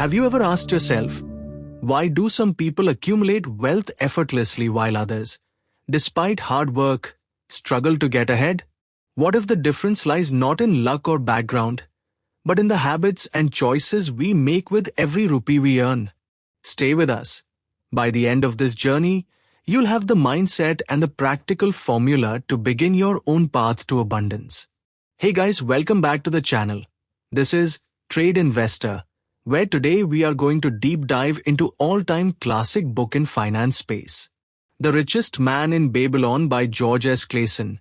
Have you ever asked yourself, why do some people accumulate wealth effortlessly while others, despite hard work, struggle to get ahead? What if the difference lies not in luck or background, but in the habits and choices we make with every rupee we earn? Stay with us. By the end of this journey, you'll have the mindset and the practical formula to begin your own path to abundance. Hey guys, welcome back to the channel. This is TradeInvestor, where today we are going to deep dive into all-time classic book in finance space, The Richest Man in Babylon by George S. Clason,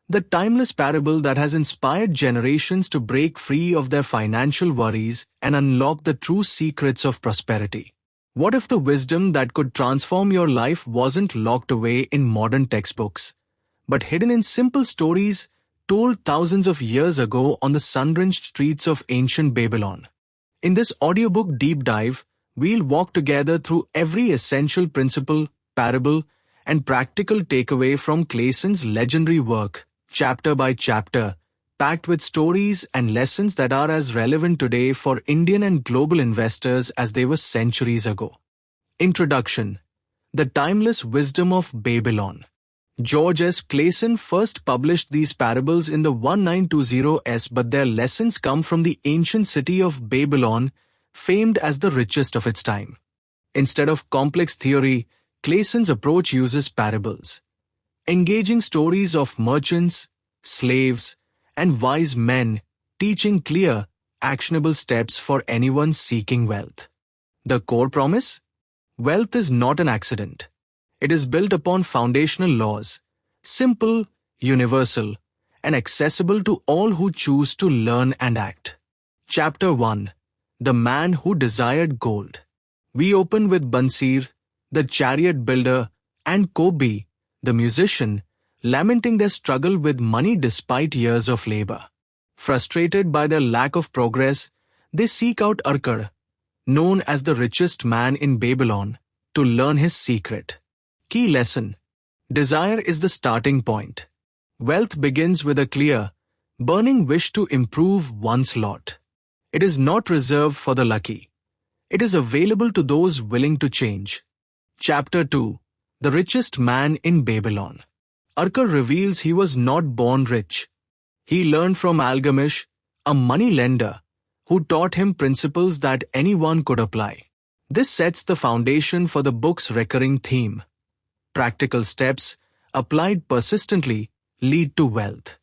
the timeless parable that has inspired generations to break free of their financial worries and unlock the true secrets of prosperity. What if the wisdom that could transform your life wasn't locked away in modern textbooks, but hidden in simple stories told thousands of years ago on the sun-drenched streets of ancient Babylon? In this audiobook deep dive, we'll walk together through every essential principle, parable, and practical takeaway from Clason's legendary work, chapter by chapter, packed with stories and lessons that are as relevant today for Indian and global investors as they were centuries ago. Introduction: The Timeless Wisdom of Babylon. George S. Clason first published these parables in the 1920s, but their lessons come from the ancient city of Babylon, famed as the richest of its time. Instead of complex theory, Clason's approach uses parables, engaging stories of merchants, slaves, and wise men, teaching clear, actionable steps for anyone seeking wealth. The core promise? Wealth is not an accident. It is built upon foundational laws, simple, universal, and accessible to all who choose to learn and act. Chapter 1: The Man Who Desired Gold. We open with Bansir, the chariot builder, and Kobi, the musician, lamenting their struggle with money despite years of labor. Frustrated by their lack of progress, they seek out Arkar, known as the richest man in Babylon, to learn his secret. Key lesson: desire is the starting point. Wealth begins with a clear, burning wish to improve one's lot. It is not reserved for the lucky. It is available to those willing to change. Chapter 2: The Richest Man in Babylon. Arkar reveals he was not born rich. He learned from Algamish, a money lender, who taught him principles that anyone could apply. This sets the foundation for the book's recurring theme. Practical steps, applied persistently, lead to wealth.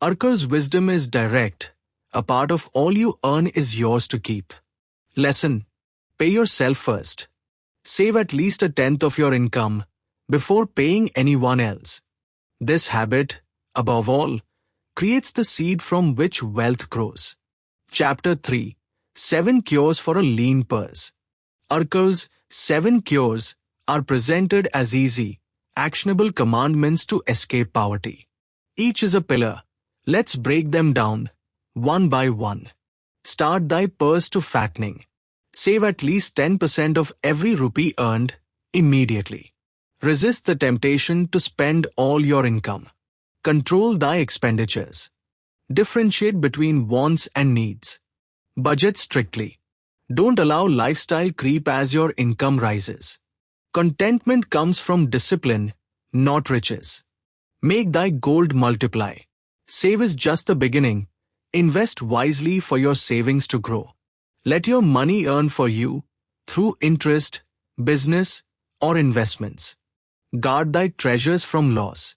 Arkar's wisdom is direct. A part of all you earn is yours to keep. Lesson: pay yourself first. Save at least a tenth of your income before paying anyone else. This habit, above all, creates the seed from which wealth grows. Chapter 3: 7 Cures for a Lean Purse. Arkar's 7 cures are presented as easy, actionable commandments to escape poverty. Each is a pillar. Let's break them down, one by one. Start thy purse to fattening. Save at least 10% of every rupee earned immediately. Resist the temptation to spend all your income. Control thy expenditures. Differentiate between wants and needs. Budget strictly. Don't allow lifestyle creep as your income rises. Contentment comes from discipline, not riches. Make thy gold multiply. Save is just the beginning. Invest wisely for your savings to grow. Let your money earn for you through interest, business, or investments. Guard thy treasures from loss.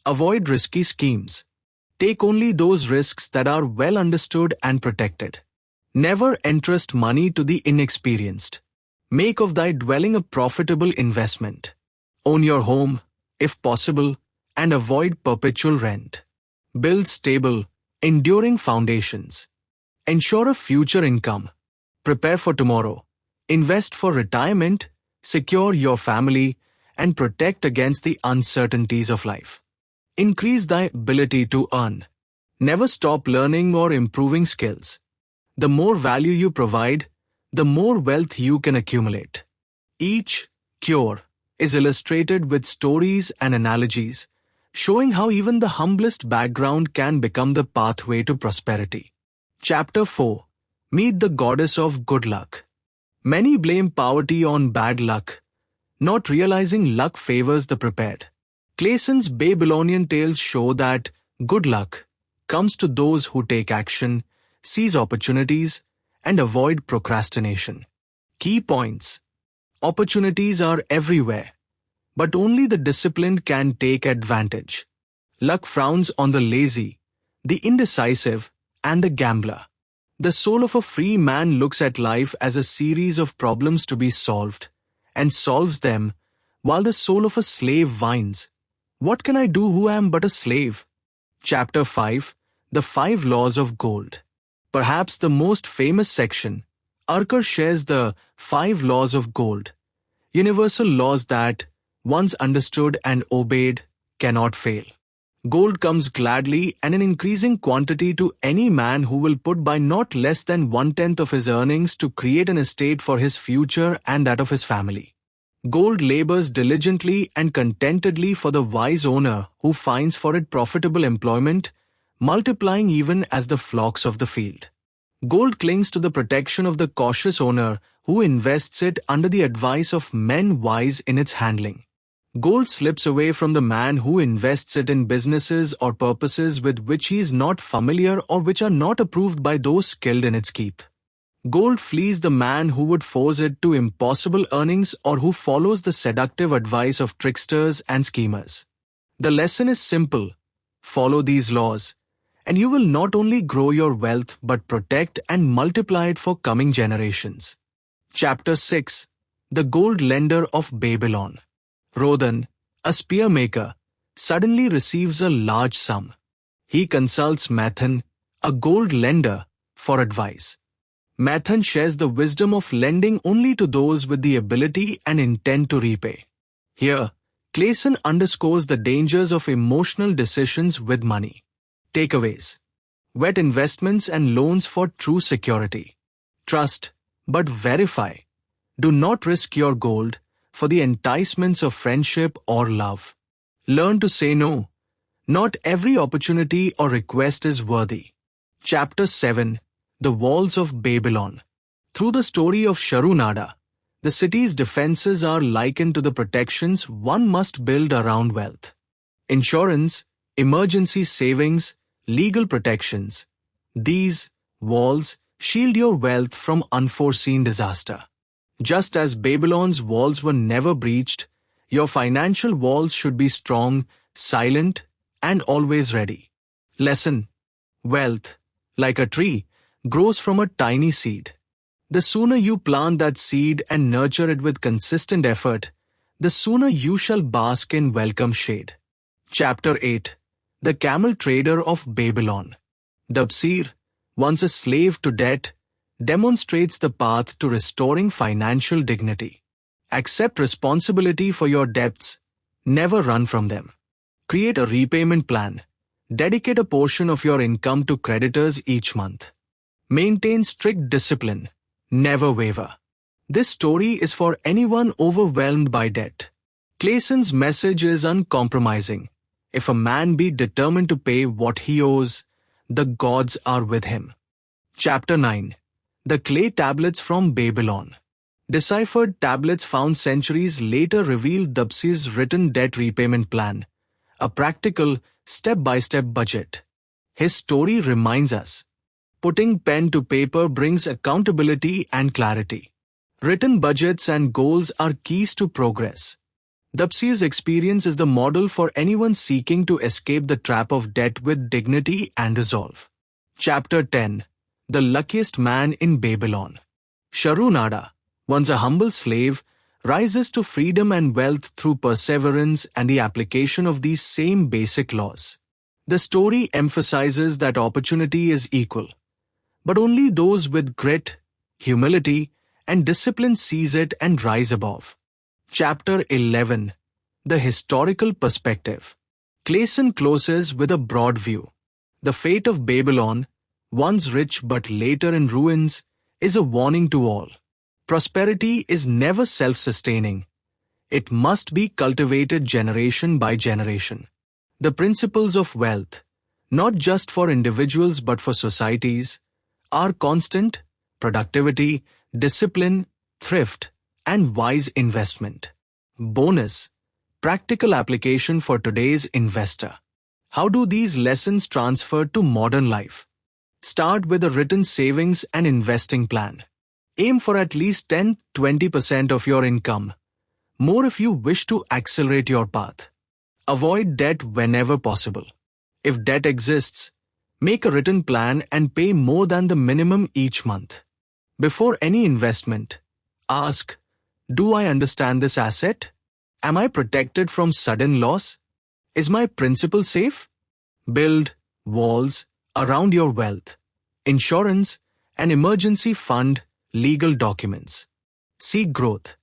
Avoid risky schemes. Take only those risks that are well understood and protected. Never entrust money to the inexperienced. Make of thy dwelling a profitable investment. Own your home, if possible, and avoid perpetual rent. Build stable, enduring foundations. Ensure a future income. Prepare for tomorrow. Invest for retirement, secure your family, and protect against the uncertainties of life. Increase thy ability to earn. Never stop learning or improving skills. The more value you provide, the more wealth you can accumulate. Each cure is illustrated with stories and analogies, showing how even the humblest background can become the pathway to prosperity. Chapter 4: Meet the Goddess of Good Luck. Many blame poverty on bad luck, not realizing luck favors the prepared. Clason's Babylonian tales show that good luck comes to those who take action, seize opportunities, and avoid procrastination. Key points. Opportunities are everywhere, but only the disciplined can take advantage. Luck frowns on the lazy, the indecisive, and the gambler. The soul of a free man looks at life as a series of problems to be solved, and solves them, while the soul of a slave whines, "What can I do who am but a slave?" Chapter 5, The 5 Laws of Gold. Perhaps the most famous section, Archer shares the 5 laws of gold, universal laws that, once understood and obeyed, cannot fail. Gold comes gladly and in increasing quantity to any man who will put by not less than 1/10 of his earnings to create an estate for his future and that of his family. Gold labors diligently and contentedly for the wise owner who finds for it profitable employment, multiplying even as the flocks of the field. Gold clings to the protection of the cautious owner who invests it under the advice of men wise in its handling. Gold slips away from the man who invests it in businesses or purposes with which he is not familiar or which are not approved by those skilled in its keep. Gold flees the man who would force it to impossible earnings or who follows the seductive advice of tricksters and schemers. The lesson is simple. Follow these laws, and you will not only grow your wealth but protect and multiply it for coming generations. Chapter 6, The Gold Lender of Babylon. Rodhan, a spear maker, suddenly receives a large sum. He consults Mathan, a gold lender, for advice. Mathan shares the wisdom of lending only to those with the ability and intent to repay. Here, Clason underscores the dangers of emotional decisions with money. Takeaways. Wet investments and loans for true security. Trust, but verify. Do not risk your gold for the enticements of friendship or love. Learn to say no. Not every opportunity or request is worthy. Chapter 7, The Walls of Babylon. Through the story of Sharunada, the city's defenses are likened to the protections one must build around wealth. Insurance, emergency savings, legal protections. These walls shield your wealth from unforeseen disaster. Just as Babylon's walls were never breached, your financial walls should be strong, silent, and always ready. Lesson. Wealth, like a tree, grows from a tiny seed. The sooner you plant that seed and nurture it with consistent effort, the sooner you shall bask in welcome shade. Chapter 8, The Camel Trader of Babylon. Dabsir, once a slave to debt, demonstrates the path to restoring financial dignity. Accept responsibility for your debts. Never run from them. Create a repayment plan. Dedicate a portion of your income to creditors each month. Maintain strict discipline. Never waver. This story is for anyone overwhelmed by debt. Clason's message is uncompromising. If a man be determined to pay what he owes, the gods are with him. Chapter 9. The Clay Tablets from Babylon. Deciphered tablets found centuries later reveal Dabsir's written debt repayment plan, a practical, step-by-step budget. His story reminds us, putting pen to paper brings accountability and clarity. Written budgets and goals are keys to progress. Dabsir's experience is the model for anyone seeking to escape the trap of debt with dignity and resolve. Chapter 10. The Luckiest Man in Babylon. Sharunada, once a humble slave, rises to freedom and wealth through perseverance and the application of these same basic laws. The story emphasizes that opportunity is equal, but only those with grit, humility, and discipline seize it and rise above. Chapter 11. The Historical Perspective. Clason closes with a broad view. The fate of Babylon, once rich but later in ruins, is a warning to all. Prosperity is never self-sustaining. It must be cultivated generation by generation. The principles of wealth, not just for individuals but for societies, are constant, productivity, discipline, thrift, and wise investment. Bonus: practical application for today's investor. How do these lessons transfer to modern life? Start with a written savings and investing plan. Aim for at least 10-20% of your income. More if you wish to accelerate your path. Avoid debt whenever possible. If debt exists, make a written plan and pay more than the minimum each month. Before any investment, ask, do I understand this asset? Am I protected from sudden loss? Is my principal safe? Build walls around your wealth, insurance, an emergency fund, legal documents. Seek growth.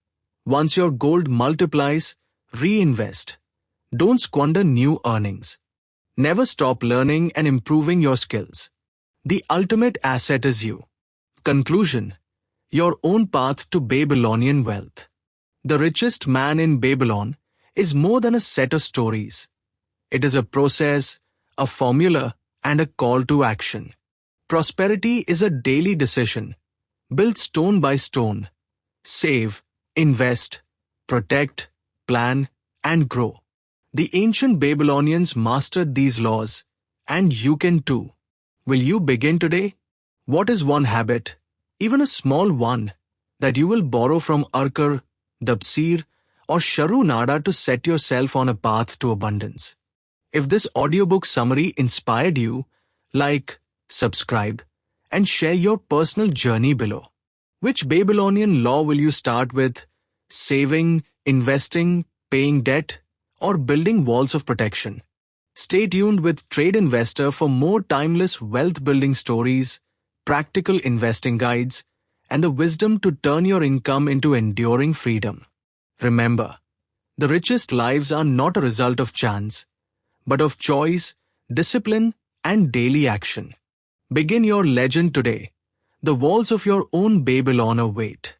Once your gold multiplies, reinvest. Don't squander new earnings. Never stop learning and improving your skills. The ultimate asset is you. Conclusion: your own path to Babylonian wealth. The Richest Man in Babylon is more than a set of stories. It is a process, a formula, and a call to action. Prosperity is a daily decision, built stone by stone. Save, invest, protect, plan, and grow. The ancient Babylonians mastered these laws, and you can too. Will you begin today? What is one habit, even a small one, that you will borrow from Arkur, Dabsir, or Sharu Nada to set yourself on a path to abundance? If this audiobook summary inspired you, like, subscribe, and share your personal journey below. Which Babylonian law will you start with? Saving, investing, paying debt, or building walls of protection? Stay tuned with TradeInvestor for more timeless wealth-building stories, practical investing guides, and the wisdom to turn your income into enduring freedom. Remember, the richest lives are not a result of chance, but of choice, discipline, and daily action. Begin your legend today. The walls of your own Babylon await.